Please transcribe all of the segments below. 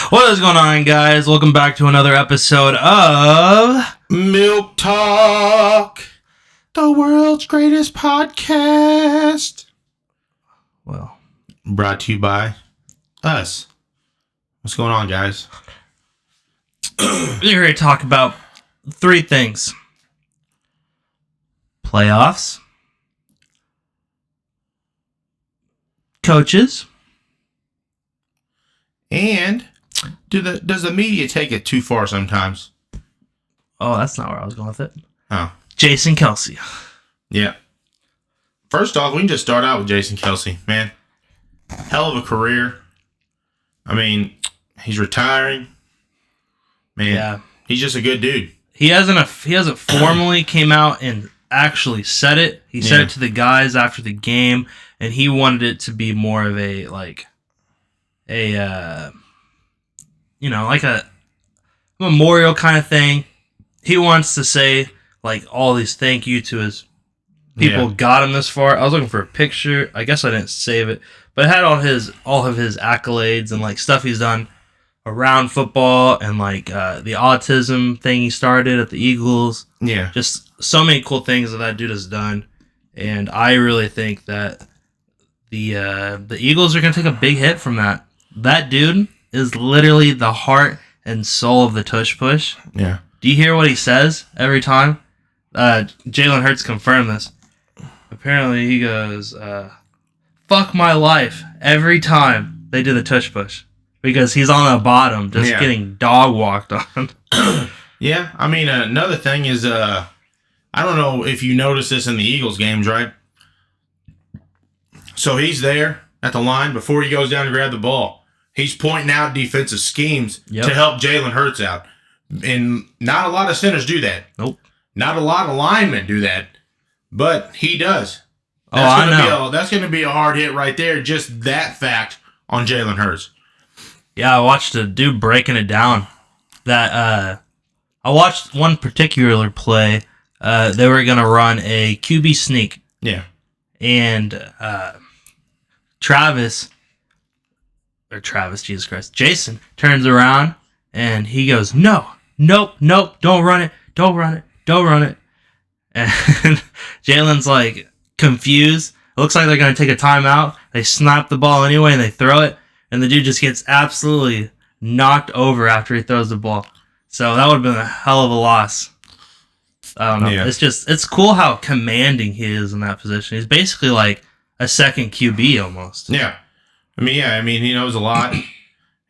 What is going on, guys? Welcome back to another episode of Milk Talk, the world's greatest podcast. Well, brought to you by us. What's going on, guys? we're here to talk about three things: playoffs, coaches, and does the media take it too far sometimes? Oh, that's not where I was going with it. Oh. Jason Kelce. Yeah. First off, we can just start out with Jason Kelce, man. Hell of a career. I mean, he's retiring. Man, Yeah. He's just a good dude. He hasn't formally came out and actually said it. He said it to the guys after the game, and he wanted it to be more of a memorial kind of thing. He wants to say all these thank you to his people got him this far. I was looking for a picture. I guess I didn't save it, but it had all of his accolades and stuff he's done around football and the autism thing he started at the Eagles. Yeah, just so many cool things that dude has done, and I really think that the Eagles are gonna take a big hit from that. That dude is literally the heart and soul of the tush push. Yeah. Do you hear what he says every time? Jalen Hurts confirmed this. Apparently he goes, fuck my life every time they do the tush push. Because he's on the bottom just getting dog walked on. Yeah, I mean, another thing is, I don't know if you noticed this in the Eagles games, right? So he's there at the line before he goes down to grab the ball. He's pointing out defensive schemes to help Jalen Hurts out. And not a lot of centers do that. Nope. Not a lot of linemen do that. But he does. That's going to be a hard hit right there. Just that fact on Jalen Hurts. Yeah, I watched a dude breaking it down. I watched one particular play. They were going to run a QB sneak. Yeah. And Jason turns around and he goes, nope, don't run it. And Jalen's confused. It looks like they're going to take a timeout. They snap the ball anyway and they throw it. And the dude just gets absolutely knocked over after he throws the ball. So that would have been a hell of a loss. I don't know. Yeah. It's cool how commanding he is in that position. He's basically like a second QB almost. Yeah. I mean, he knows a lot.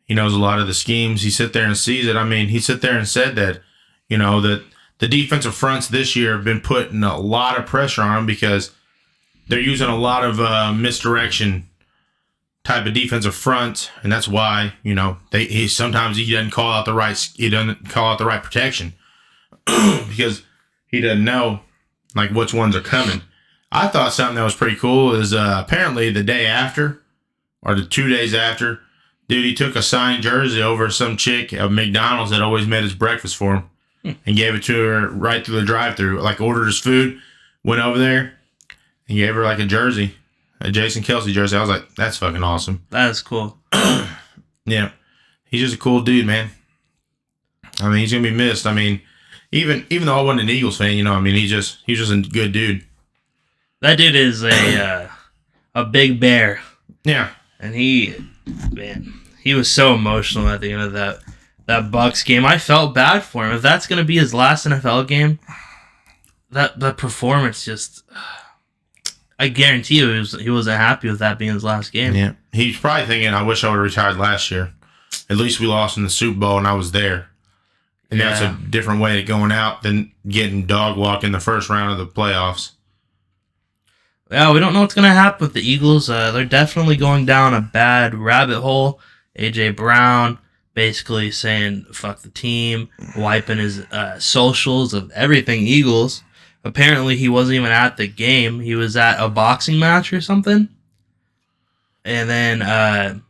He knows a lot of the schemes. He sit there and sees it. I mean, he sit there and said that, that the defensive fronts this year have been putting a lot of pressure on him because they're using a lot of misdirection type of defensive front, and that's why sometimes he doesn't call out the right protection because he doesn't know which ones are coming. I thought something that was pretty cool is apparently the day after or the 2 days after, dude, he took a signed jersey over some chick at McDonald's that always made his breakfast for him and gave it to her right through the drive-thru. Ordered his food, went over there, and gave her a jersey. A Jason Kelce jersey. I was like, that's fucking awesome. That is cool. Yeah. He's just a cool dude, man. I mean, he's going to be missed. I mean, even though I wasn't an Eagles fan, he's just a good dude. That dude is a big bear. Yeah. And he was so emotional at the end of that Bucks game. I felt bad for him. If that's going to be his last NFL game, that performance just... I guarantee you he wasn't happy with that being his last game. Yeah. He's probably thinking, I wish I would have retired last year. At least we lost in the Super Bowl and I was there. And that's a different way of going out than getting dog walked in the first round of the playoffs. Yeah, we don't know what's going to happen with the Eagles. They're definitely going down a bad rabbit hole. A.J. Brown basically saying, fuck the team, wiping his socials of everything Eagles. Apparently, he wasn't even at the game. He was at a boxing match or something. And then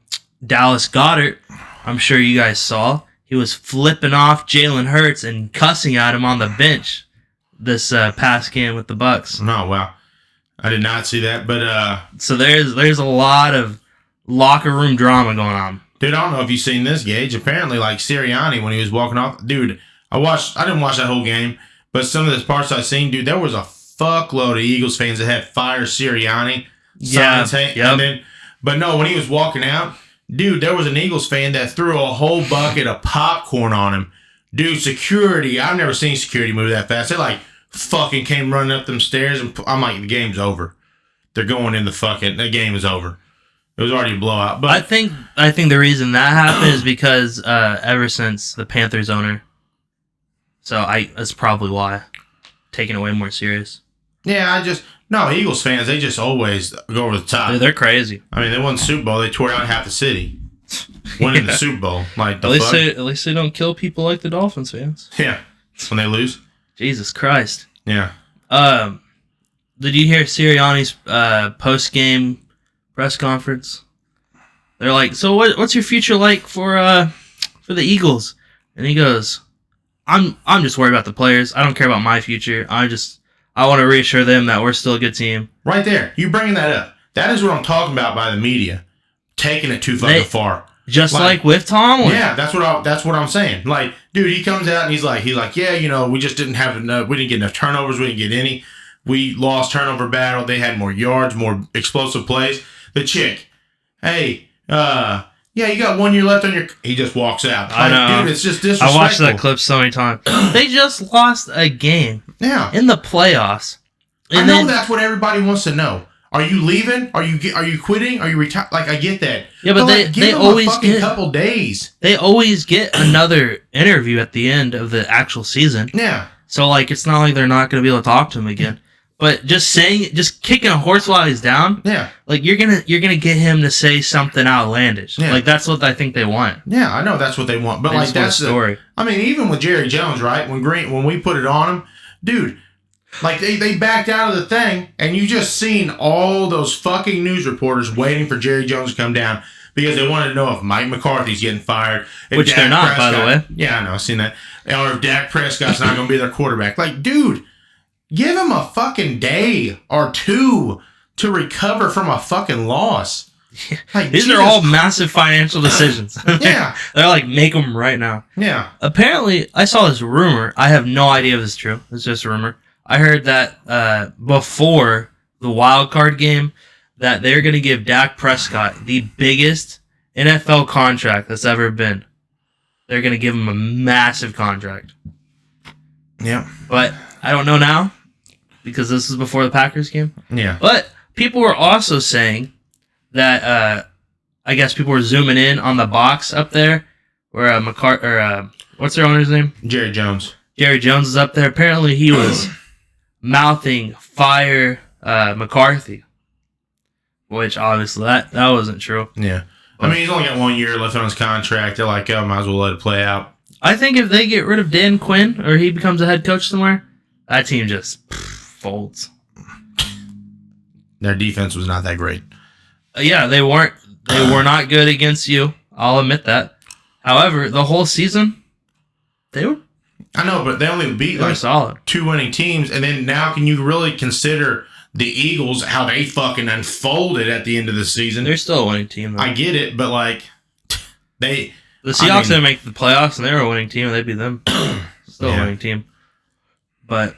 Dallas Goedert, I'm sure you guys saw, he was flipping off Jalen Hurts and cussing at him on the bench this past game with the Bucks. Oh, wow. I did not see that, but... So there's a lot of locker room drama going on. Dude, I don't know if you've seen this, Gage. Apparently, like Sirianni, when he was walking off, dude, I didn't watch that whole game, but some of the parts I seen, dude, there was a fuckload of Eagles fans that had fire Sirianni. Yeah. Yep. But no, when he was walking out, dude, there was an Eagles fan that threw a whole bucket of popcorn on him. Dude, security, I've never seen security move that fast. They like fucking came running up them stairs, and I'm like, the game's over. They're going in the game is over. It was already a blowout. But I think the reason that happened is because ever since the Panthers owner, that's probably why, taking it way more serious. Yeah, Eagles fans, they just always go over the top. Dude, they're crazy. I mean, they won the Super Bowl, they tore down half the city, winning the Super Bowl. Like at least they don't kill people like the Dolphins fans. Yeah, when they lose. Jesus Christ. Yeah. Did you hear Sirianni's post game press conference? They're like, so what's your future like for the Eagles? And he goes, I'm just worried about the players. I don't care about my future. I want to reassure them that we're still a good team. Right there. You bringing that up. That is what I'm talking about by the media. Taking it too fucking far. Just like with Tomlin. Yeah, that's what I'm saying. Like, dude, he comes out and he's like, yeah, we just didn't have enough. We didn't get enough turnovers. We didn't get any. We lost turnover battle. They had more yards, more explosive plays. The chick, hey, yeah, you got 1 year left on your. He just walks out. I know, dude. It's just disrespectful. I watched that clip so many times. They just lost a game. Yeah. In the playoffs. And I know that's what everybody wants to know. Are you leaving? Are you quitting? Are you retired? Like, I get that. Yeah, but they always get a couple days. They always get another interview at the end of the actual season. Yeah. So like, it's not like they're not going to be able to talk to him again. But just kicking a horse while he's down. Yeah. Like you're gonna get him to say something outlandish. Yeah. Like that's what I think they want. Yeah, I know that's what they want. But like that's the story. I mean, even with Jerry Jones, right? When we put it on him, dude. Like, they backed out of the thing, and you just seen all those fucking news reporters waiting for Jerry Jones to come down because they wanted to know if Mike McCarthy's getting fired. Which they're not, by the way. Yeah, I know. I've seen that. Or if Dak Prescott's not going to be their quarterback. Like, dude, give him a fucking day or two to recover from a fucking loss. Like, these are all massive financial decisions. Yeah. They're like, make them right now. Yeah. Apparently, I saw this rumor. I have no idea if it's true. It's just a rumor. I heard that before the wild card game that they're going to give Dak Prescott the biggest NFL contract that's ever been. They're going to give him a massive contract. Yeah. But I don't know now because this is before the Packers game. Yeah. But people were also saying that I guess people were zooming in on the box up there where what's their owner's name? Jerry Jones. Jerry Jones is up there. Apparently he was mouthing fire McCarthy, which obviously that wasn't true. Yeah. I mean, he's only got 1 year left on his contract. They're like, might as well let it play out. I think if they get rid of Dan Quinn or he becomes a head coach somewhere, that team just folds. Their defense was not that great. Yeah, they were not good against you. I'll admit that. However, the whole season, they were. I know, but they only beat like solid 2 winning teams, and then now can you really consider the Eagles how they fucking unfolded at the end of the season? They're still a winning team, though. I get it, but like the Seahawks didn't make the playoffs, and they were a winning team, and they'd be them. Still a winning team, but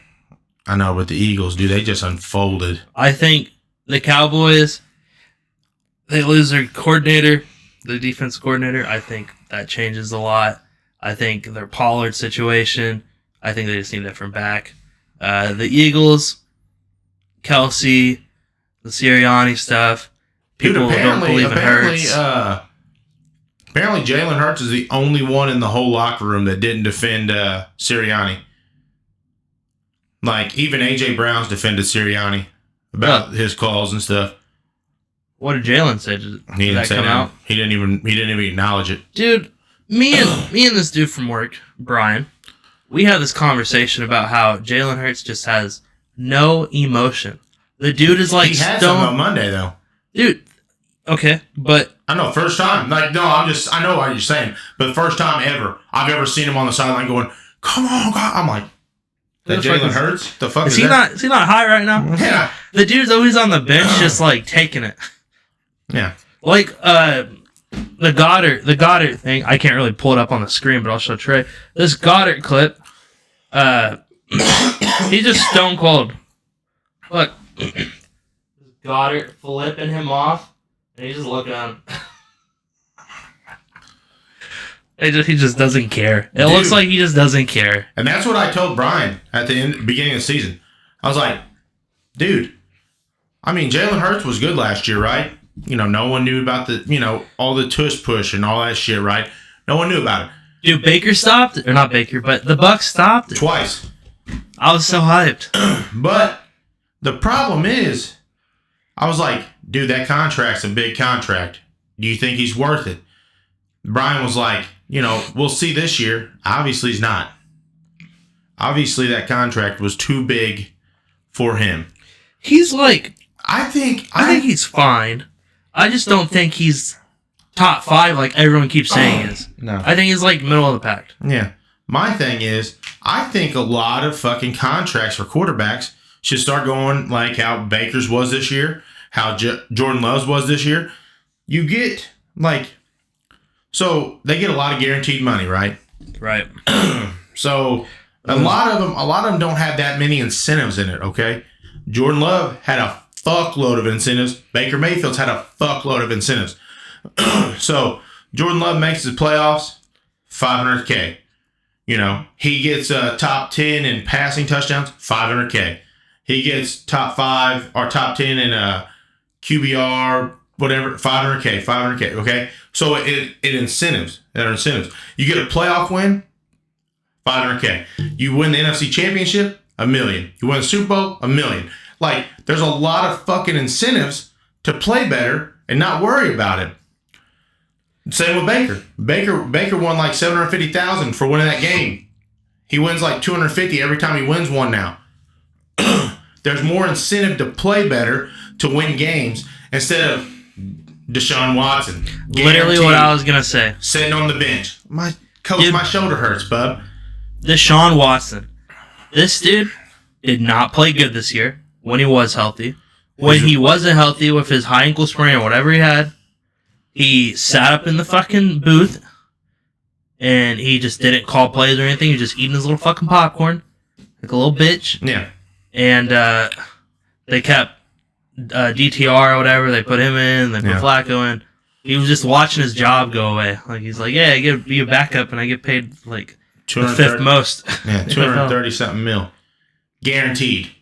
I know, but the Eagles, dude, they just unfolded. I think the Cowboys, they lose their coordinator, the defense coordinator. I think that changes a lot. I think their Pollard situation, I think they just need a different back. The Eagles, Kelsey, the Sirianni stuff, people don't believe in Hurts. Apparently Jalen Hurts is the only one in the whole locker room that didn't defend Sirianni. Like, even A.J. Brown's defended Sirianni about his calls and stuff. What did Jalen say? Did that come out? He didn't even acknowledge it. Dude, me and this dude from work, Brian, we had this conversation about how Jalen Hurts just has no emotion. The dude is like he had some on Monday though. Dude, okay, but I know first time. Like no, I know what you're saying, but the first time ever I've ever seen him on the sideline going, "Come on, God!" I'm like, "That Jalen Hurts? The fuck is he that?" Is he not high right now? Yeah. The dude's always on the bench, just like taking it. Yeah. Like the Goddard thing. I can't really pull it up on the screen, but I'll show Trey this Goddard clip. He's just stone cold. Look, Goddard flipping him off, and he's just looking at him. He just doesn't care. It looks like he just doesn't care. And that's what I told Brian at the beginning of the season. I was like, dude, I mean, Jalen Hurts was good last year, right? You know, no one knew about all the tush push and all that shit, right? No one knew about it. Dude, Baker stopped, or not Baker, but the Bucs stopped Twice. I was so hyped. But the problem is, I was like, dude, that contract's a big contract. Do you think he's worth it? Brian was like, we'll see this year. Obviously, he's not. Obviously, that contract was too big for him. He's like, I think he's fine. I just don't think he's top 5 like everyone keeps saying he is. No. I think he's like middle of the pack. Yeah. My thing is, I think a lot of fucking contracts for quarterbacks should start going like how Baker's was this year, how Jordan Love's was this year. You get so they get a lot of guaranteed money, right? Right. So a lot of them don't have that many incentives in it. Okay, Jordan Love had a fuckload of incentives. Baker Mayfield's had a fuckload of incentives. So Jordan Love makes his playoffs, $500K. He gets top 10 in passing touchdowns, $500K. He gets top 5 or top 10 in QBR, whatever, $500K. Okay, so it incentives. There are incentives. You get a playoff win, $500K. You win the NFC Championship, $1 million. You win the Super Bowl, $1 million. Like, there's a lot of fucking incentives to play better and not worry about it. Same with Baker. Baker won like $750,000 for winning that game. He wins like $250 every time he wins one now. There's more incentive to play better, to win games, instead of Deshaun Watson. Literally what I was going to say. Sitting on the bench. My shoulder hurts, bub. Deshaun Watson. This dude did not play good this year when he was healthy. When he wasn't healthy with his high ankle sprain or whatever he had, he sat up in the fucking booth and he just didn't call plays or anything. He was just eating his little fucking popcorn like a little bitch. Yeah. And they kept DTR or whatever. They put him in. They put Flacco in. He was just watching his job go away. Like, he's like, yeah, I get to be a backup and I get paid like the 5th most. Yeah, 230 something mil. Guaranteed.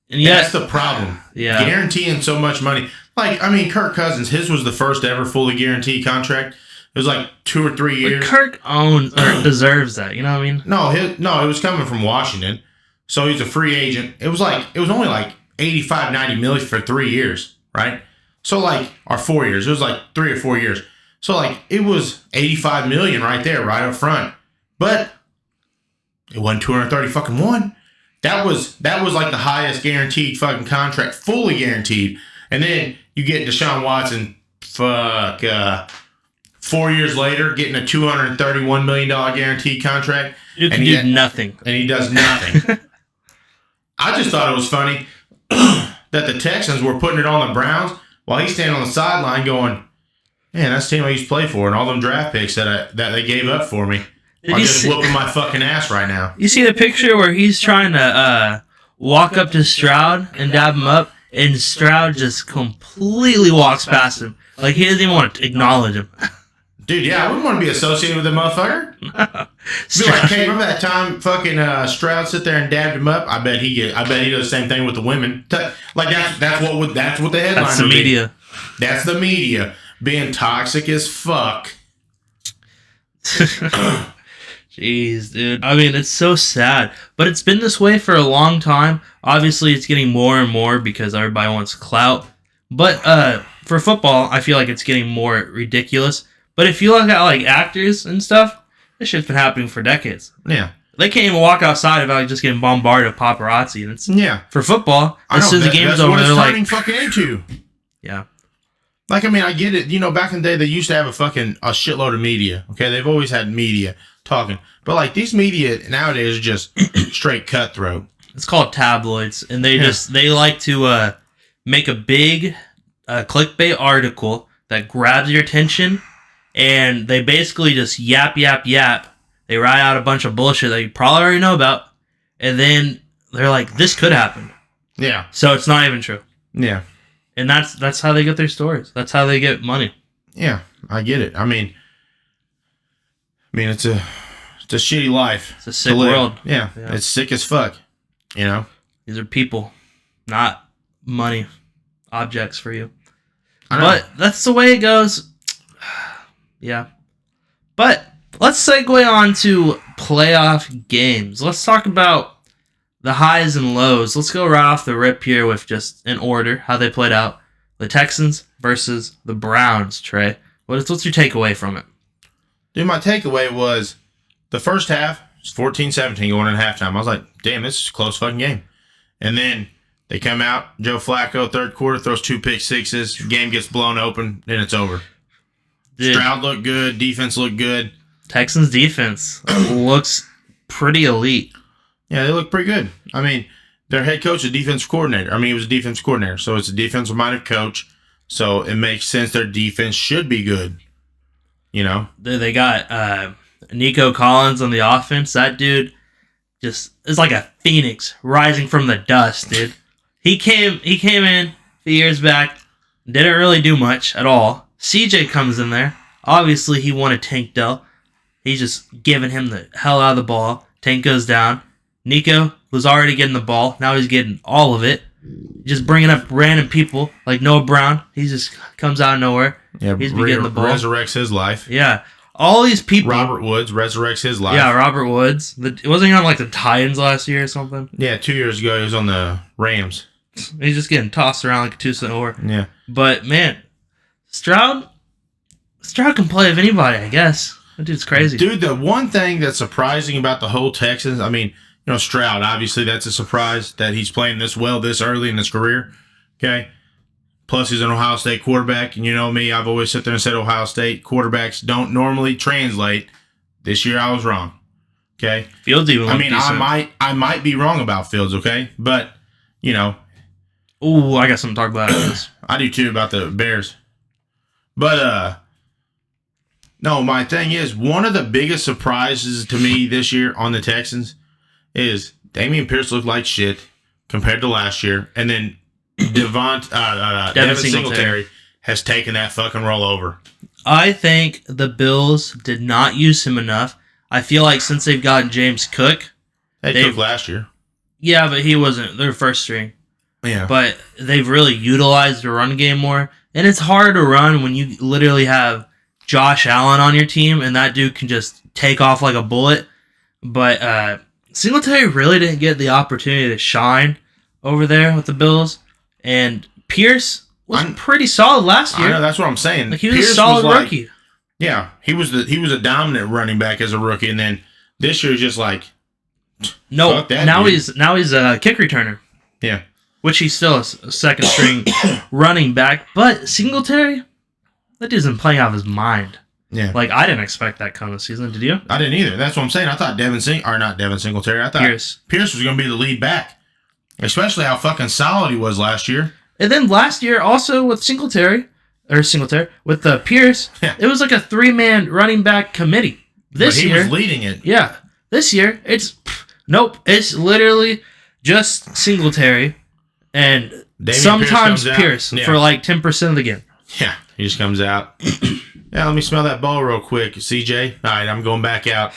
And yet, that's the problem. Yeah. Guaranteeing so much money. Like, I mean, Kirk Cousins, his was the first ever fully guaranteed contract. It was like 2 or 3 years. But Kirk owns or deserves that. You know what I mean? No, it was coming from Washington. So he's a free agent. It was only like 85, 90 million for 3 years, right? So or 4 years. It was like 3 or 4 years. So it was 85 million right there, right up front. But it wasn't 230 fucking one. That was like the highest guaranteed fucking contract, fully guaranteed. And then you get Deshaun Watson, 4 years later, getting a $231 million guaranteed contract. You can do nothing. And he does nothing. I just thought it was funny that the Texans were putting it on the Browns while he's standing on the sideline going, man, that's the team I used to play for, and all them draft picks that they gave up for me are just whooping my fucking ass right now. You see the picture where he's trying to walk up to Stroud and dab him up, and Stroud just completely walks past him. Like, he doesn't even want to acknowledge him. Dude, yeah, I wouldn't want to be associated with a motherfucker. Be like, hey, remember that time fucking Stroud sit there and dabbed him up? I bet he does the same thing with the women. Like, that's what the headline. That's the media. That's the media being toxic as fuck. Jeez, dude. I mean, it's so sad. But it's been this way for a long time. Obviously, it's getting more and more because everybody wants clout. But for football, I feel like it's getting more ridiculous. But if you look at actors and stuff, this shit's been happening for decades. Yeah. They can't even walk outside without just getting bombarded with paparazzi. And it's for football, as soon as the game's over, they're like, turning fucking into. Yeah. Like, I mean, I get it. Back in the day, they used to have a shitload of media. Okay, they've always had media talking. But these media nowadays are just straight cutthroat. It's called tabloids, and they like to make a big clickbait article that grabs your attention, and they basically just yap. They write out a bunch of bullshit that you probably already know about, and then they're like, this could happen. Yeah. So it's not even true. Yeah. And that's how they get their stories. That's how they get money. Yeah, I get it. I mean, it's a shitty life. It's a sick world. Yeah, it's sick as fuck. You know? These are people, not money, objects for you. I know. But that's the way it goes. Yeah. But let's segue on to playoff games. Let's talk about the highs and lows. Let's go right off the rip here with just in order how they played out. The Texans versus the Browns, Trey. What's your takeaway from it? Dude, my takeaway was the first half was 14-17 going into halftime. I was like, damn, this is a close fucking game. And then they come out, Joe Flacco, third quarter, throws 2 pick sixes, game gets blown open, then it's over. Dude, Stroud looked good, defense looked good. Texans defense looks pretty elite. Yeah, they look pretty good. I mean, their head coach is a defensive coordinator. He was a defensive coordinator, so it's a defensive-minded coach. So it makes sense their defense should be good. You know? They got Nico Collins on the offense. That dude just is like a phoenix rising from the dust, dude. He came in a few years back, didn't really do much at all. CJ comes in there. Obviously, he wanted Tank Dell. He's just giving him the hell out of the ball. Tank goes down. Nico was already getting the ball. Now he's getting all of it. Just bringing up random people like Noah Brown. He just comes out of nowhere. Yeah, he's getting the ball. Resurrects his life. Yeah. All these people. Robert Woods resurrects his life. Yeah, Robert Woods. Wasn't he on like the Titans last year or something? Yeah, 2 years ago he was on the Rams. He's just getting tossed around like a 2-cent ore. Yeah. But man, Stroud can play with anybody, I guess. That dude's crazy. Dude, the one thing that's surprising about the whole Texans, Stroud, obviously that's a surprise that he's playing this well this early in his career. Okay. Plus he's an Ohio State quarterback, and you know me, I've always sit there and said Ohio State quarterbacks don't normally translate. This year I was wrong. Okay. Fields even looked decent. I might be wrong about Fields, okay? But, Ooh, I got something to talk about after this. I do too about the Bears. But no, my thing is one of the biggest surprises to me this year on the Texans is Dameon Pierce looked like shit compared to last year, and then Devin Singletary has taken that fucking roll over. I think the Bills did not use him enough. I feel like since they've gotten James Cook, they took last year. Yeah, but he wasn't their first string. Yeah. But they've really utilized the run game more. And it's hard to run when you literally have Josh Allen on your team and that dude can just take off like a bullet. But Singletary really didn't get the opportunity to shine over there with the Bills. And Pierce was pretty solid last year. I know, that's what I'm saying. Like, he was a solid rookie. Yeah, he was a dominant running back as a rookie, and then this year he's just like, no. Fuck that, now dude. he's a kick returner. Yeah, which he's still a second string running back. But Singletary, that dude's been playing out of his mind. Yeah, like I didn't expect that kind of season. Did you? I didn't either. That's what I'm saying. I thought not Devin Singletary. I thought Pierce was going to be the lead back, especially how fucking solid he was last year. And then last year also with Singletary with the Pierce, it was like a 3-man running back committee. This year he was leading it. Yeah, this year it's it's literally just Singletary and Dameon sometimes Pierce for like 10% of the game. Yeah, he just comes out. Yeah, let me smell that ball real quick, CJ. All right, I'm going back out.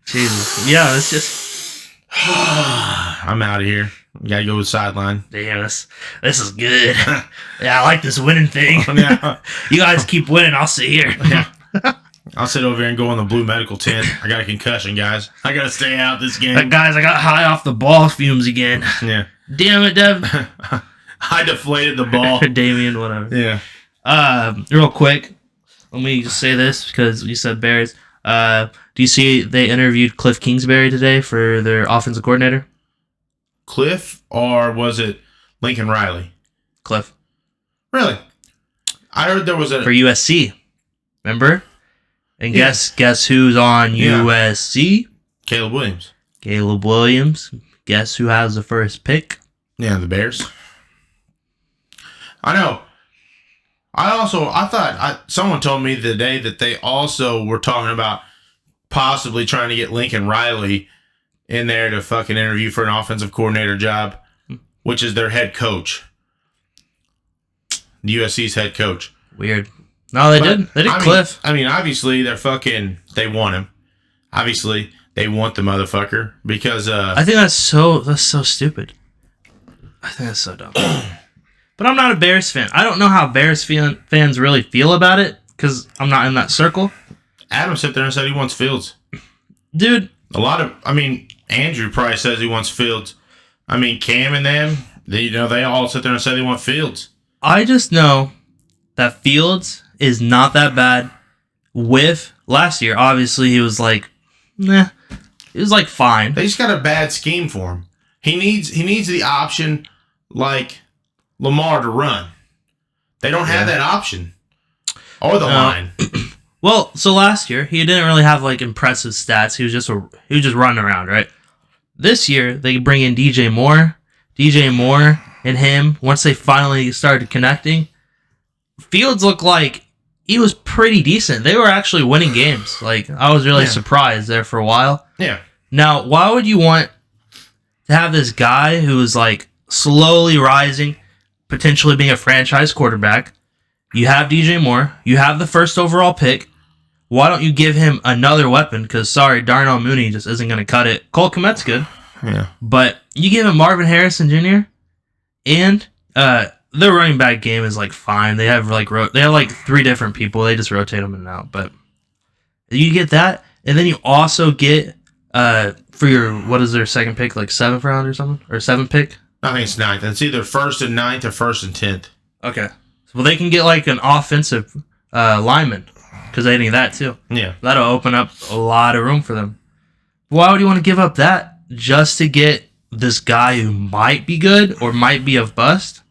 Jesus, yeah, it's just. I'm out of here. Gotta go with sideline. Damn, this is good. Yeah, I like this winning thing. Yeah. You guys keep winning. I'll sit here. Yeah. I'll sit over here and go in the blue medical tent. I got a concussion, guys. I gotta stay out this game. Guys, I got high off the ball fumes again. Yeah. Damn it, Dev. I deflated the ball. Damien, whatever. Yeah. Real quick, let me just say this because you said Bears. Do you see they interviewed Cliff Kingsbury today for their offensive coordinator? Cliff, or was it Lincoln Riley? Cliff. Really? I heard there was for USC. Remember? And guess who's on USC? Caleb Williams. Caleb Williams. Guess who has the first pick? Yeah, the Bears. I know. Someone told me the day that they also were talking about possibly trying to get Lincoln Riley in there to fucking interview for an offensive coordinator job, which is their head coach. The USC's head coach. Weird. No, they did. They did Cliff. Obviously, they want him. Obviously, they want the motherfucker because I think that's so stupid. I think that's so dumb. But I'm not a Bears fan. I don't know how Bears fans really feel about it because I'm not in that circle. Adam sat there and said he wants Fields. Dude. Andrew probably says he wants Fields. Cam and them, they all sit there and say they want Fields. I just know that Fields is not that bad. With last year, obviously, he was like, nah. He was like fine. They just got a bad scheme for him. He needs the option like Lamar to run. They don't have that option. Or the line. Well, so last year he didn't really have like impressive stats. He was just running around, right? This year they bring in DJ Moore. DJ Moore and him, once they finally started connecting, Fields looked like he was pretty decent. They were actually winning games. Like, I was really surprised there for a while. Yeah. Now, why would you want to have this guy who is like slowly rising, potentially being a franchise quarterback? You have DJ Moore. You have the first overall pick. Why don't you give him another weapon? Because, sorry, Darnell Mooney just isn't going to cut it. Cole Kmet's good. Yeah. But you give him Marvin Harrison Jr. and their running back game is like fine. They have like three different people. They just rotate them in and out. But you get that, and then you also get for your, what is their second pick, like 7th round or something, or 7th pick? I think it's 9th. It's either 1st and 9th or 1st and 10th. Okay. Well, they can get like an offensive lineman because they need that too. Yeah. That'll open up a lot of room for them. Why would you want to give up that just to get this guy who might be good or might be a bust?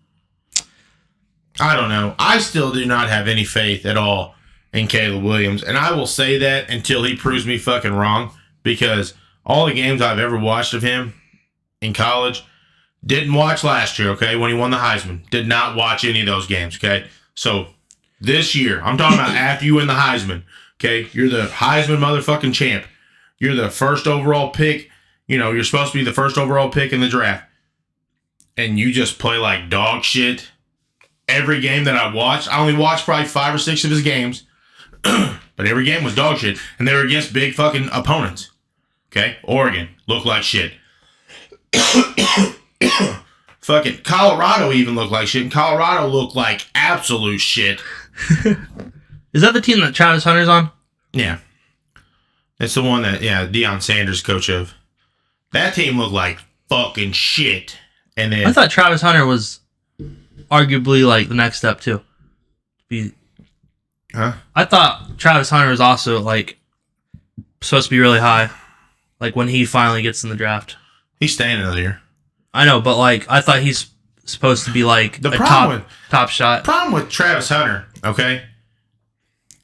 I don't know. I still do not have any faith at all in Caleb Williams, and I will say that until he proves me fucking wrong, because all the games I've ever watched of him in college, didn't watch last year, okay, when he won the Heisman. Did not watch any of those games, okay? So this year, I'm talking about after you win the Heisman, okay? You're the Heisman motherfucking champ. You're the first overall pick. You know, you're supposed to be the first overall pick in the draft. And you just play like dog shit every game that I watched. I only watched probably 5 or 6 of his games. But every game was dog shit. And they were against big fucking opponents. Okay? Oregon looked like shit. Fucking Colorado even looked like shit. And Colorado looked like absolute shit. Is that the team that Travis Hunter's on? Yeah. It's the one that, Deion Sanders coach of. That team looked like fucking shit. And then I thought Travis Hunter was arguably like the next step too. I thought Travis Hunter was also like supposed to be really high. Like when he finally gets in the draft. He's staying another year. I know, but like I thought he's supposed to be like the top shot. Problem with Travis Hunter, okay?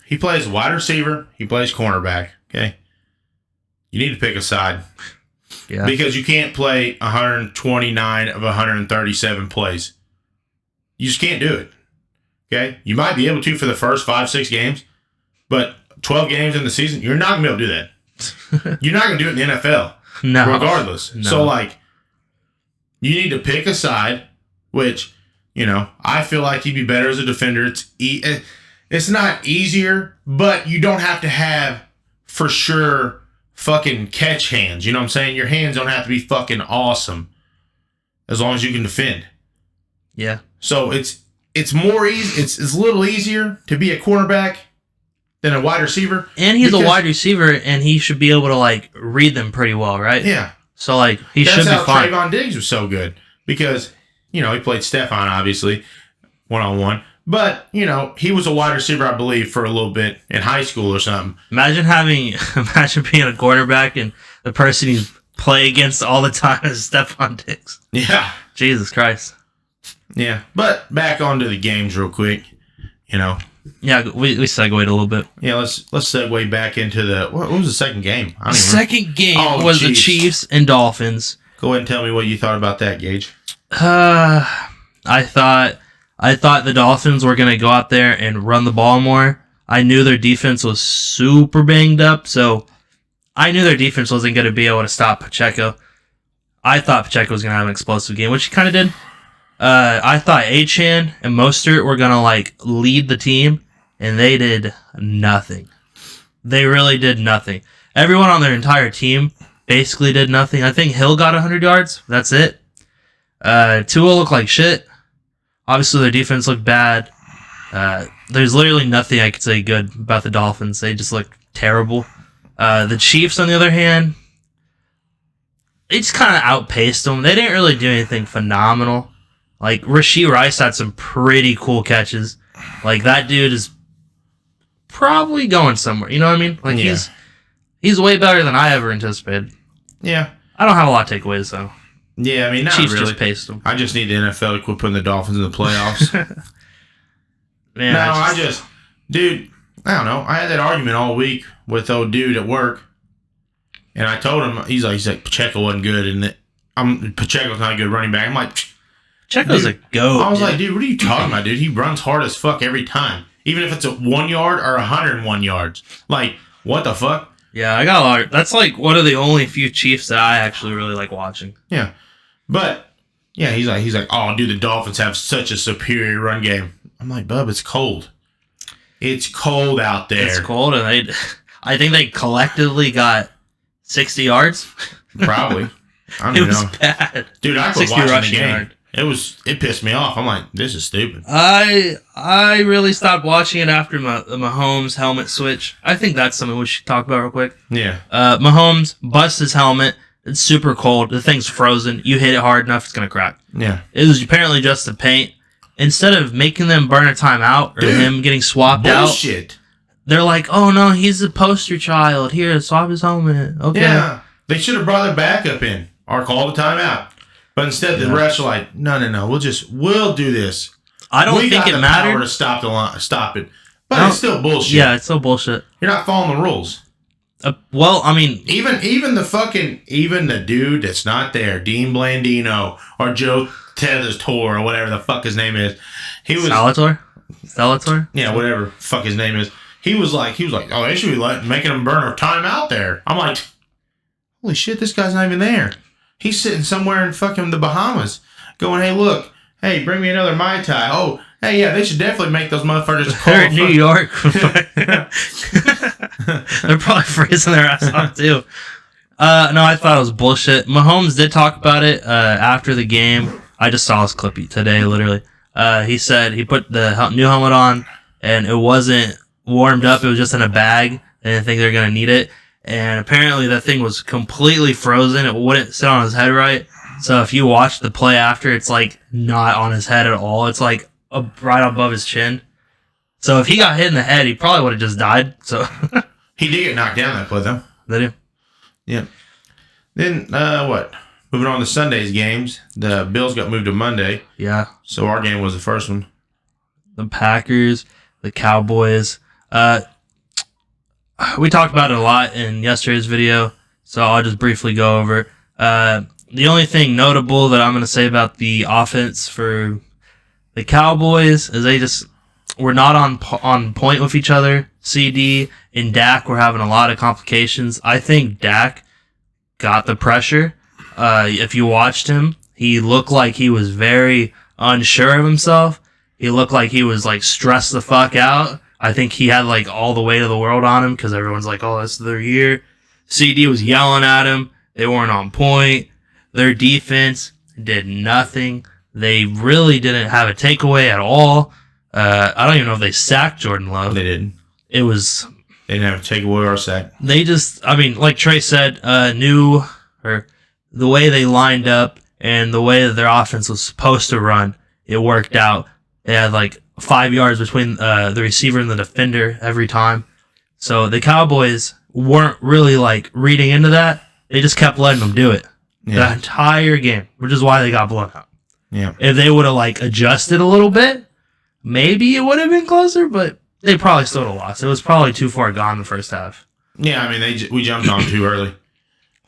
He plays wide receiver, he plays cornerback, okay? You need to pick a side. Yeah. Because you can't play 129 of 137 plays. You just can't do it. Okay? You might be able to for the first 5-6 games, but 12 games in the season, you're not going to be able to do that. You're not going to do it in the NFL. No. Regardless. No. So, like, you need to pick a side, which, you know, I feel like he'd be better as a defender. It's not easier, but you don't have to have, for sure, fucking catch hands. You know what I'm saying? Your hands don't have to be fucking awesome as long as you can defend. Yeah. So it's more easy. It's a little easier to be a cornerback than a wide receiver. And he's a wide receiver, and he should be able to like read them pretty well, right? Yeah. So like he should be fine. That's how Trayvon Diggs was so good because he played Stephon obviously 1-on-1. But, he was a wide receiver, I believe, for a little bit in high school or something. Imagine being a quarterback and the person you play against all the time is Stephon Diggs. Yeah. Jesus Christ. Yeah. But back onto the games real quick, Yeah, we segued a little bit. Yeah, let's segue back into what was the second game? The second game was the Chiefs and Dolphins. Go ahead and tell me what you thought about that, Gage. I thought I thought the Dolphins were going to go out there and run the ball more. I knew their defense was super banged up, so I knew their defense wasn't going to be able to stop Pacheco. I thought Pacheco was going to have an explosive game, which he kind of did. I thought Achane and Mostert were going to like lead the team, and they did nothing. They really did nothing. Everyone on their entire team basically did nothing. I think Hill got 100 yards. That's it. Tua looked like shit. Obviously, their defense looked bad. There's literally nothing I could say good about the Dolphins. They just looked terrible. The Chiefs, on the other hand, they just kind of outpaced them. They didn't really do anything phenomenal. Like, Rashee Rice had some pretty cool catches. Like, that dude is probably going somewhere. You know what I mean? Like, he's way better than I ever anticipated. Yeah. I don't have a lot of takeaways, though. Yeah, I mean, not Chiefs really. just paced them. I just need the NFL to quit putting the Dolphins in the playoffs. Man, dude, I don't know. I had that argument all week with old dude at work, and I told him, he's like Pacheco wasn't good, and Pacheco's not a good running back. I'm like, Pacheco's a goat. I was like, dude, what are you talking about, dude? He runs hard as fuck every time, even if it's a 1 yard or 101 yards. Like, what the fuck? Yeah, I got a lot. That's like one of the only few Chiefs that I actually really like watching. Yeah, but yeah, he's like, oh, dude, the Dolphins have such a superior run game. I'm like, bub, it's cold. It's cold out there. It's cold, and I think they collectively got 60 yards. Probably. I don't It even was know. bad. Dude, I quit 60 watching the rushing game. yard. It pissed me off. I'm like, this is stupid. I really stopped watching it after the Mahomes helmet switch. I think that's something we should talk about real quick. Yeah. Mahomes busts his helmet. It's super cold. The thing's frozen. You hit it hard enough, it's gonna crack. Yeah. It was apparently just the paint. Instead of making them burn a timeout or him getting swapped Bullshit. out, they're like, "Oh no, he's a poster child. Here, swap his helmet." Okay. Yeah. They should have brought their backup in or called a timeout. But instead, the refs are like, no. We'll do this. I don't think it mattered. Power to stop it. But it's still bullshit. Yeah, it's still bullshit. You're not following the rules. Well, I mean, even the dude that's not there, Dean Blandino or Joe Tethers or whatever the fuck his name is, he was Salator. Yeah, whatever fuck his name is. He was like, oh, they should be making him burn a time out there. I'm like, holy shit, this guy's not even there. He's sitting somewhere in fucking the Bahamas, going, hey, bring me another Mai Tai. Oh, hey, yeah, they should definitely make those motherfuckers call. They're in New York. They're probably freezing their ass off too. No, I thought it was bullshit. Mahomes did talk about it after the game. I just saw his clip today, literally. He said he put the new helmet on, and it wasn't warmed up. It was just in a bag. They didn't think they were going to need it. And apparently that thing was completely frozen. It wouldn't sit on his head right. So if you watch the play after, it's like not on his head at all. It's like right above his chin. So if he got hit in the head, he probably would have just died. So he did get knocked down that play, though. Did he? Yeah. Then, what? Moving on to Sunday's games. The Bills got moved to Monday. Yeah. So our game was the first one. The Packers, the Cowboys. We talked about it a lot in yesterday's video, so I'll just briefly go over it. The only thing notable that I'm going to say about the offense for the Cowboys is they just were not on point with each other. CD and Dak were having a lot of complications. I think Dak got the pressure. If you watched him, he looked like he was very unsure of himself. He looked like he was like stressed the fuck out. I think he had like all the weight of the world on him because everyone's like, oh, this is their year. CD was yelling at him. They weren't on point. Their defense did nothing. They really didn't have a takeaway at all. I don't even know if they sacked Jordan Love. They didn't. They didn't have a takeaway or a sack. They just, I mean, like Trey said, the way they lined up and the way that their offense was supposed to run, it worked out. They had like 5 yards between the receiver and the defender every time. So the Cowboys weren't really like reading into that. They just kept letting them do it the entire game, which is why they got blown out. Yeah. If they would have like adjusted a little bit, maybe it would have been closer, but they probably still would have lost. It was probably too far gone the first half. Yeah, I mean, we jumped on too early.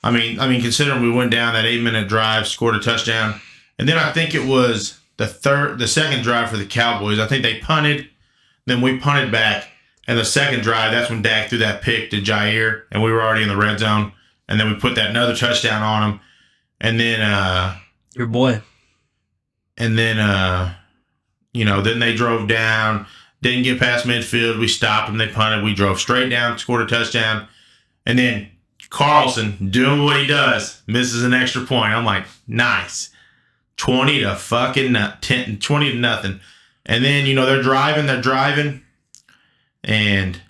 I mean, considering we went down that 8-minute drive, scored a touchdown, and then I think it was the second drive for the Cowboys. I think they punted, then we punted back, and the second drive, that's when Dak threw that pick to Jair, and we were already in the red zone, and then we put that another touchdown on him, and then your boy, and then then they drove down, didn't get past midfield. We stopped them, they punted, we drove straight down, scored a touchdown, and then Carlson doing what he does, misses an extra point. I'm like, nice. 20 to nothing. And then, they're driving, and,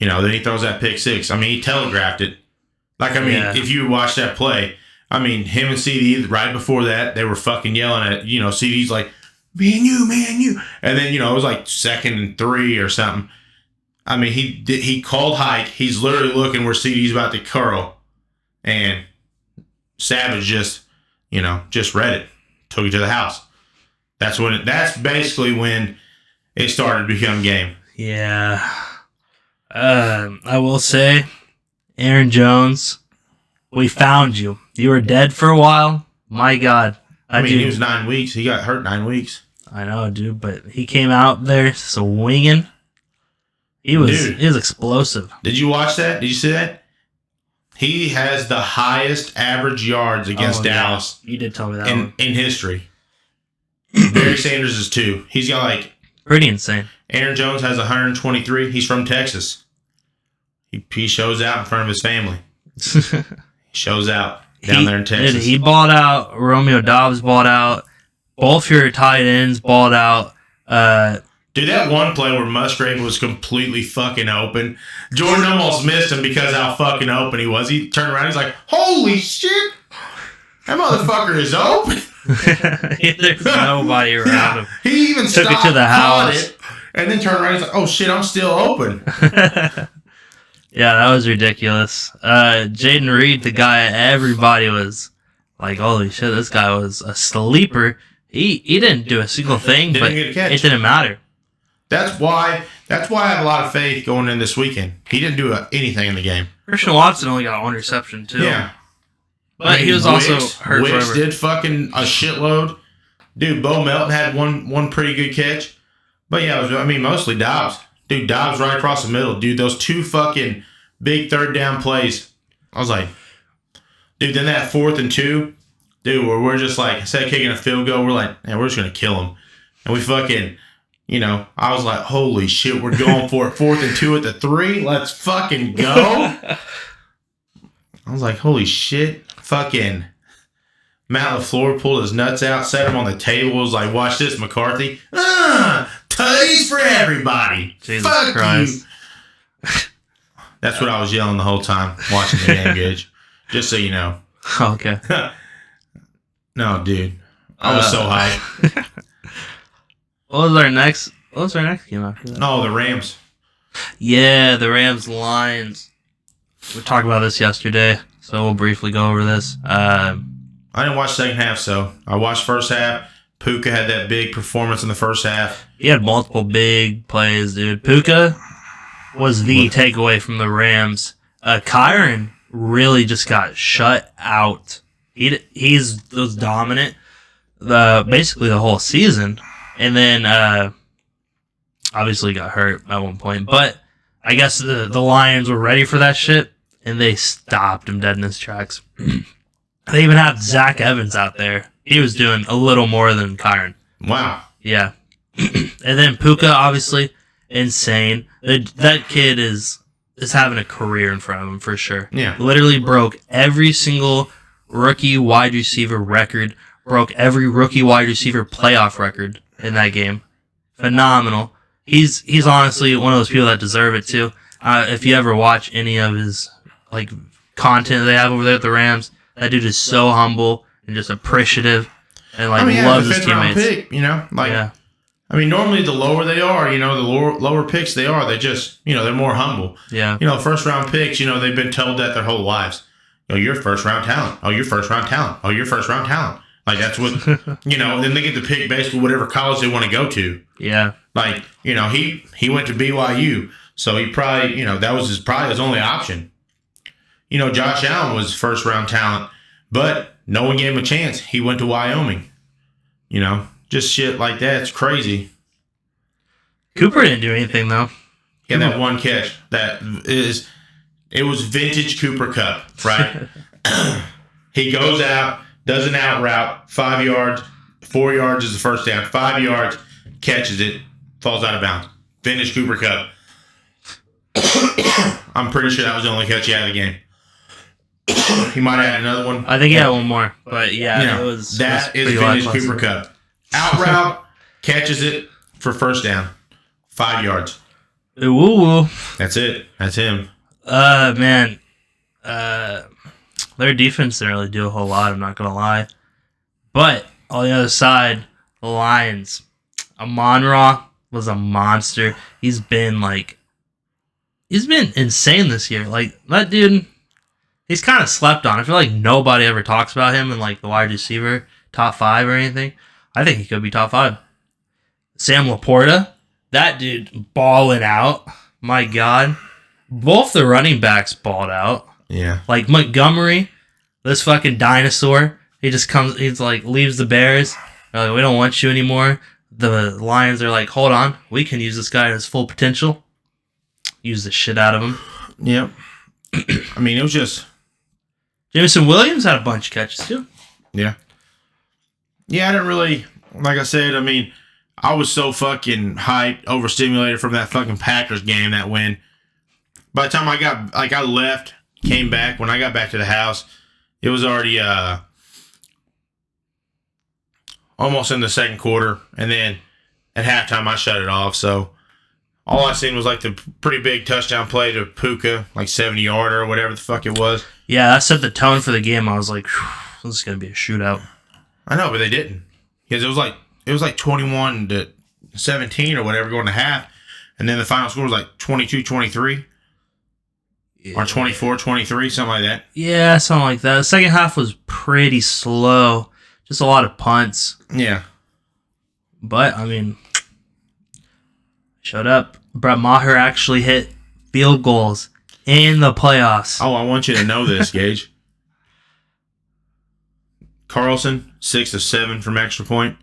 then he throws that pick six. I mean, he telegraphed it. If you watch that play, him and CD, right before that, they were fucking yelling at, CD's like, me and you. And then, it was like 2nd and 3 or something. He called hike. He's literally looking where CD's about to curl. And Savage just read it. Took it to the house. That's basically when it started to become game. Yeah. I will say, Aaron Jones, we found you. You were dead for a while. My God. He was 9 weeks. He got hurt 9 weeks. I know, dude, but he came out there swinging. He was explosive. Did you watch that? Did you see that? He has the highest average yards against Dallas. You did tell me that in history. Barry Sanders is 2. He's got pretty insane. Aaron Jones has 123. He's from Texas. He shows out in front of his family. He shows out down there in Texas. He balled out. Romeo Dobbs balled out. Both your tight ends balled out. Dude, that one play where Musgrave was completely fucking open. Jordan almost missed him because how fucking open he was. He turned around, he's like, holy shit! That motherfucker is open! There's nobody around him. He even took stopped, it to the house. And then turned around, he's like, oh shit, I'm still open. Yeah, that was ridiculous. Jaden Reed, the guy everybody was like, holy shit, this guy was a sleeper. He didn't do a single thing, but it didn't matter. That's why I have a lot of faith going in this weekend. He didn't do anything in the game. Christian Watson only got 1 reception, too. Yeah. But he was also hurt Wicks forever. did fucking a shitload. Dude, Bo Melton had one pretty good catch. But yeah, it was, mostly Dobbs. Dude, Dobbs right across the middle. Dude, those 2 fucking big third down plays. I was like, dude, then that 4th and 2, dude, where we're just like, instead of kicking a field goal, we're like, man, we're just going to kill him. And we fucking... I was like, holy shit, we're going for it. 4th and 2 at the 3. Let's fucking go. I was like, holy shit. Fucking Matt LaFleur pulled his nuts out, set him on the table, was like, watch this, McCarthy. Tutties for everybody. Jesus Fuck Christ. You. That's what I was yelling the whole time watching the game, Gage. Just so you know. Okay. No, dude. I was so hyped. What was our next game after that? Oh, the Rams. Yeah, the Rams Lions. We talked about this yesterday, so we'll briefly go over this. I didn't watch second half, so I watched first half. Puka had that big performance in the first half. He had multiple big plays, dude. Puka was the takeaway from the Rams. Kyron really just got shut out. He was dominant basically the whole season. And then, obviously got hurt at one point. But I guess the Lions were ready for that shit, and they stopped him dead in his tracks. They even have Zach Evans out there. He was doing a little more than Kyron. Wow. Yeah. And then Puka, obviously, insane. That kid is having a career in front of him for sure. Yeah. Literally broke every single rookie wide receiver record, broke every rookie wide receiver playoff record in that game. Phenomenal. He's honestly one of those people that deserve it too. If you ever watch any of his content they have over there at the Rams, that dude is so humble and just appreciative and loves his teammates. Pick, normally the lower they are, the lower picks they are, they just, they're more humble. Yeah. First round picks, they've been told that their whole lives. Oh, you're first round talent. Oh, you're first round talent. Oh, you're first round talent. That's what, then they get to pick basically whatever college they want to go to. Yeah. He went to BYU, so he probably, that was probably his only option. Josh Allen was first round talent, but no one gave him a chance. He went to Wyoming. Just shit like that. It's crazy. Cooper didn't do anything though. He had that one catch it was vintage Cooper Cup, right? He goes out, does an out route, 5 yards, 4 yards is the first down, 5 yards, catches it, falls out of bounds. Vintage Cooper Cup. I'm pretty sure that was the only catch he had of the game. He might have had another one. I think he had one more, but yeah, that is vintage Cooper Cup. Out route, catches it for first down, 5 yards. Woo woo. That's it. That's him. Man, their defense didn't really do a whole lot. I'm not gonna lie, but on the other side, the Lions. Amon-Ra was a monster. He's been insane this year. Like that dude, he's kind of slept on. I feel like nobody ever talks about him in like the wide receiver top 5 or anything. I think he could be top 5. Sam Laporta, that dude balling out. My God, both the running backs balled out. Yeah, like Montgomery, this fucking dinosaur. He just comes. He's like leaves the Bears. They're like, we don't want you anymore. The Lions are like, hold on, we can use this guy at his full potential. Use the shit out of him. Yep. I mean, it was just Jameson Williams had a bunch of catches too. Yeah. Yeah, I didn't really, like I said, I mean, I was so fucking hyped, overstimulated from that fucking Packers game, that win. By the time I left, came back, when I got back to the house, it was already almost in the second quarter. And then at halftime, I shut it off. So all I seen was like the pretty big touchdown play to Puka, like 70-yarder or whatever the fuck it was. Yeah, that set the tone for the game. I was like, this is going to be a shootout. I know, but they didn't. Because it was like 21-17 or whatever going to half. And then the final score was like 22-23. Yeah. Or 24-23, something like that. Yeah, something like that. The second half was pretty slow. Just a lot of punts. Yeah. But, I mean, showed up. Brett Maher actually hit field goals in the playoffs. Oh, I want you to know this, Gage. Carlson, 6 of 7 from extra point.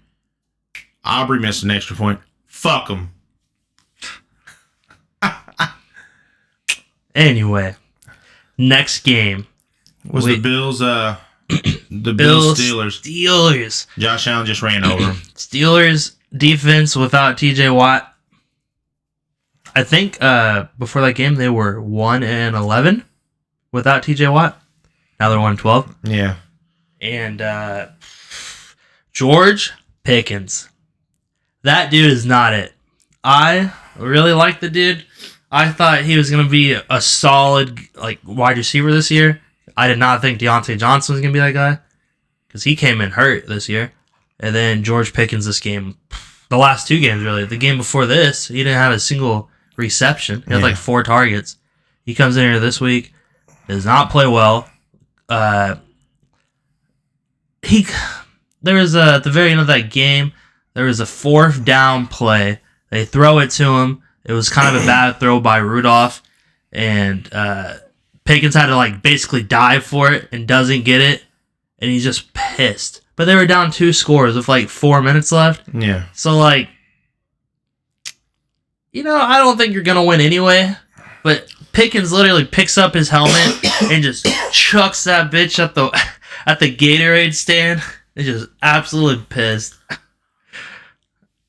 Aubrey missed an extra point. Fuck him. Anyway, next game was the Bills. The Bills Steelers. Josh Allen just ran over him. Steelers defense without TJ Watt. I think before that game they were 1-11 without TJ Watt. Now they're 1-12. Yeah. And George Pickens. That dude is not it. I really like the dude. I thought he was going to be a solid wide receiver this year. I did not think Deontay Johnson was going to be that guy because he came in hurt this year. And then George Pickens this game, the last 2 games really. The game before this, he didn't have a single reception. He had 4 targets. He comes in here this week, does not play well. There was at the very end of that game, there was a 4th down play. They throw it to him. It was kind of a bad throw by Rudolph, and Pickens had to basically dive for it and doesn't get it, and he's just pissed. But they were down 2 scores with 4 minutes left. Yeah. So I don't think you're gonna win anyway. But Pickens literally picks up his helmet and just chucks that bitch at the Gatorade stand. It's just absolutely pissed.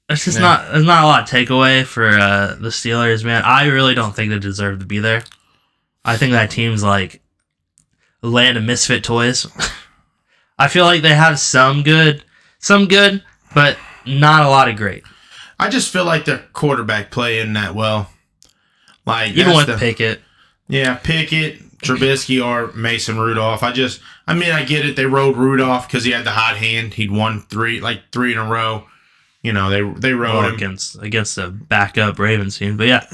It's just there's not a lot of takeaway for the Steelers, man. I really don't think they deserve to be there. I think that team's like land of misfit toys. I feel like they have some good, but not a lot of great. I just feel like their quarterback play isn't that well. Even with Pickett. Yeah, Pickett, Trubisky, or Mason Rudolph. I get it. They rode Rudolph because he had the hot hand. He'd won 3 in a row. You know, they rode him against a backup Ravens team, but yeah.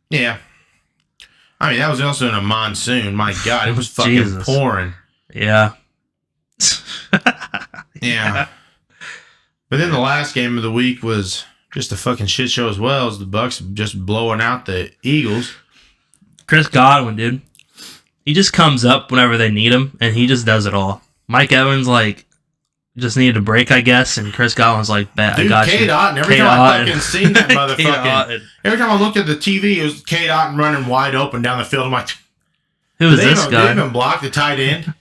Yeah. I mean, that was also in a monsoon. My God, it was fucking pouring. Yeah. Yeah. But then the last game of the week was just a fucking shit show as well, as the Bucks just blowing out the Eagles. Chris Godwin, dude. He just comes up whenever they need him, and he just does it all. Mike Evans, just needed a break, I guess. And Chris Godwin's like, "Bet I Dude, got K. you." Dot, and every K. time I Dot. fucking seen that K. motherfucking, Dot. every time I looked at the TV, it was K. Dot running wide open down the field. I'm like, Who is this Did guy? they even block the tight end?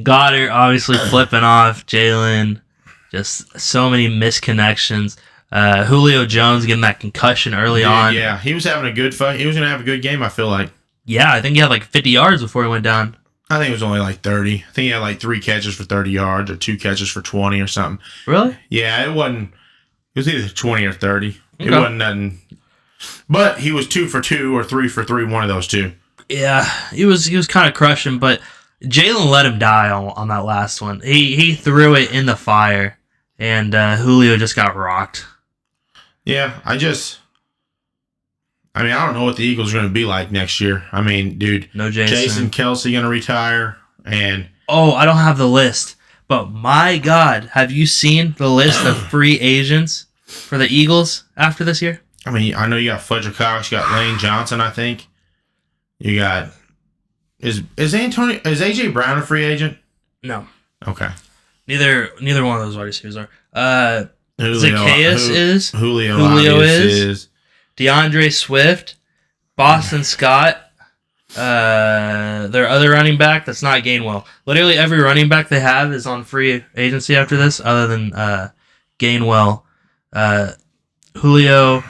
Goddard obviously flipping off Jalen. Just so many misconnections. Julio Jones getting that concussion early on. Yeah, he was having a good fight. He was gonna have a good game. I feel like. Yeah, I think he had like 50 yards before he went down. I think it was only like 30. I think he had like 3 catches for 30 yards or 2 catches for 20 or something. Really? Yeah, it wasn't. It was either 20 or 30. Okay. It wasn't nothing. But he was 2 for 2 or 3 for 3. One of those two. Yeah, he was kind of crushing, but Jalen let him die on that last one. He threw it in the fire, and Julio just got rocked. Yeah, I don't know what the Eagles are going to be like next year. I mean, dude, No Jason Kelce going to retire, and oh, I don't have the list, but my God, have you seen the list of free agents for the Eagles after this year? I mean, I know you got Fletcher Cox, you got Lane Johnson, I think. You got is AJ Brown a free agent? No, Okay. neither one of those wide receivers are. Julio, Zacchaeus is. Julio is. DeAndre Swift, Boston Scott, their other running back that's not Gainwell. Literally every running back they have is on free agency after this, other than Gainwell. Julio.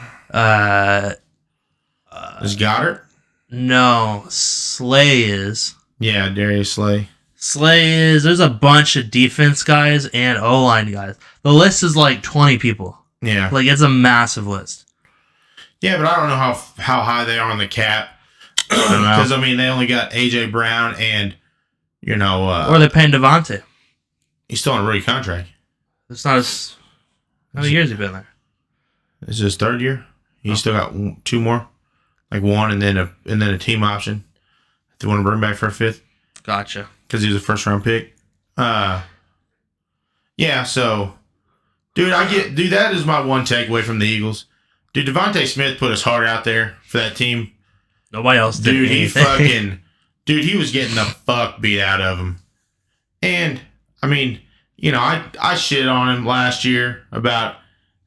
Is Goddard? No, Slay is. Yeah, Darius Slay. Slay is. There's a bunch of defense guys and O-line guys. The list is like 20 people. Yeah. Like, it's a massive list. Yeah, but I don't know how high they are on the cap. Because, I mean, they only got A.J. Brown and, or they're paying Devontae. he's still on a rookie contract. It's not as... How many years have you been there? This is his 3rd year. He's still got 2 more. Like 1 and then a team option. If they want to bring back for a 5th. Gotcha. Because he was a first-round pick. Yeah, so... Dude, that is my one takeaway from the Eagles. Dude, Devontae Smith put his heart out there for that team. Nobody else did anything. He was getting the fuck beat out of him. And, I mean, I shit on him last year about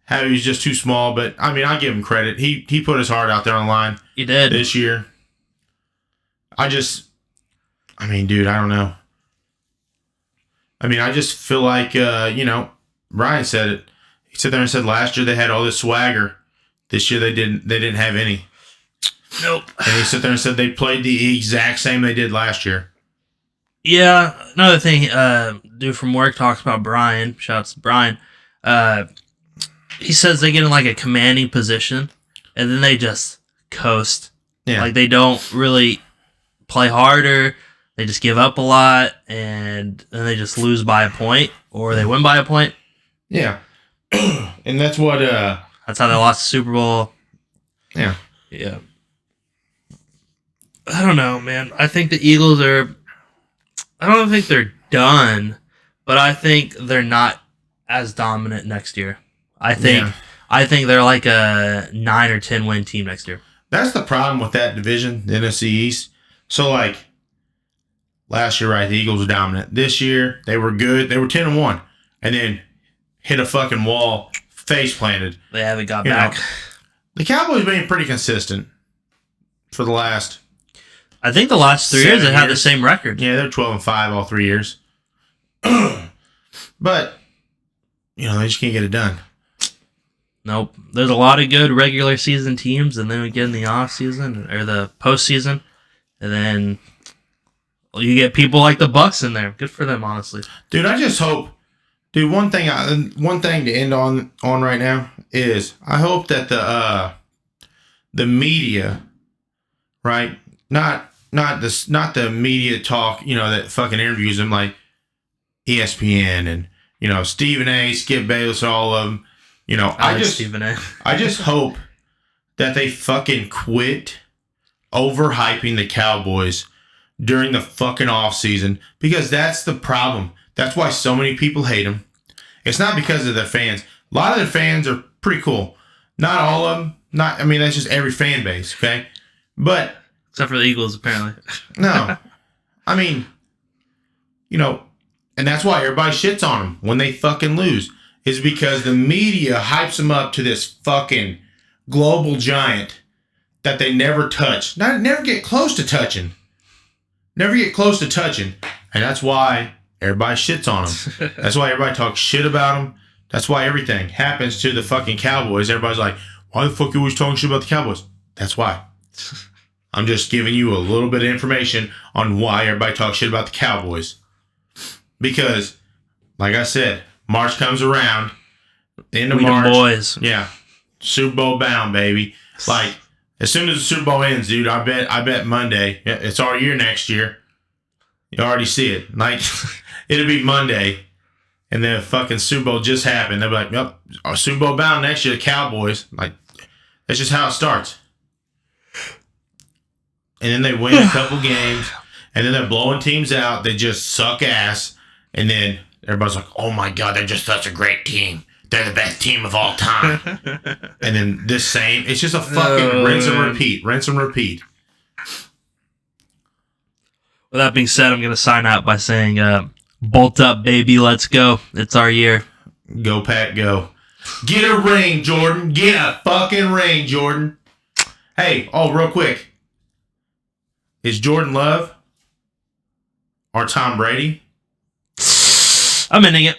how he was just too small, but, I mean, I give him credit. He put his heart out there on the line. He did. This year. Dude, I don't know. I mean, I just feel like, Brian said it. He sat there and said last year they had all this swagger. This year they didn't have any. Nope. And he sat there and said they played the exact same they did last year. Yeah. Another thing, dude from work talks about Brian. Shouts to Brian. He says they get in like a commanding position, and then they just coast. Yeah. Like they don't really play harder. They just give up a lot, and then they just lose by a point, or they win by a point. Yeah. And that's what... That's how they lost the Super Bowl. Yeah. Yeah. I don't know, man. I think the Eagles are... I don't think they're done, but I think they're not as dominant next year. I think they're like a 9 or 10 win team next year. That's the problem with that division, the NFC East. So, like, last year, right, the Eagles were dominant. This year, they were good. They were 10-1. And then hit a fucking wall, face planted. They haven't got back. The Cowboys being pretty consistent for the last... I think the last 3 years they had the same record. Yeah, they're 12-5 all 3 years. But, they just can't get it done. Nope. There's a lot of good regular season teams, and then we get in the off season or the postseason, and then you get people like the Bucks in there. Good for them, honestly. Dude, I just hope. Dude, one thing to end on right now is I hope that the media, right? Not the media talk, that fucking interviews them like ESPN and Stephen A, Skip Bayless, all of them. I just hope that they fucking quit overhyping the Cowboys during the fucking off season, because that's the problem. That's why so many people hate them. It's not because of their fans. A lot of their fans are pretty cool. Not all of them. That's just every fan base, okay? But except for the Eagles, apparently. No. And that's why everybody shits on them when they fucking lose. Is because the media hypes them up to this fucking global giant that they never touch. Never get close to touching. Never get close to touching. And that's why everybody shits on them. That's why everybody talks shit about them. That's why everything happens to the fucking Cowboys. Everybody's like, why the fuck you always talking shit about the Cowboys? That's why. I'm just giving you a little bit of information on why everybody talks shit about the Cowboys. Because, like I said, March comes around. End of March. Boys. Yeah. Super Bowl bound, baby. Like, as soon as the Super Bowl ends, dude, I bet Monday. It's our year next year. You already see it. Like, it'll be Monday. And then fucking Super Bowl just happened. They'll be like, yep, our Super Bowl bound next year, the Cowboys. Like, that's just how it starts. And then they win a couple games. And then they're blowing teams out. They just suck ass. And then everybody's like, oh my God, they're just such a great team. They're the best team of all time. And then this same, it's just a fucking rinse and repeat. Rinse and repeat. With that being said, I'm going to sign out by saying, bolt up, baby. Let's go. It's our year. Go, Pack, go. Get a ring, Jordan. Get a fucking ring, Jordan. Hey, real quick. Is Jordan Love or Tom Brady? I'm ending it.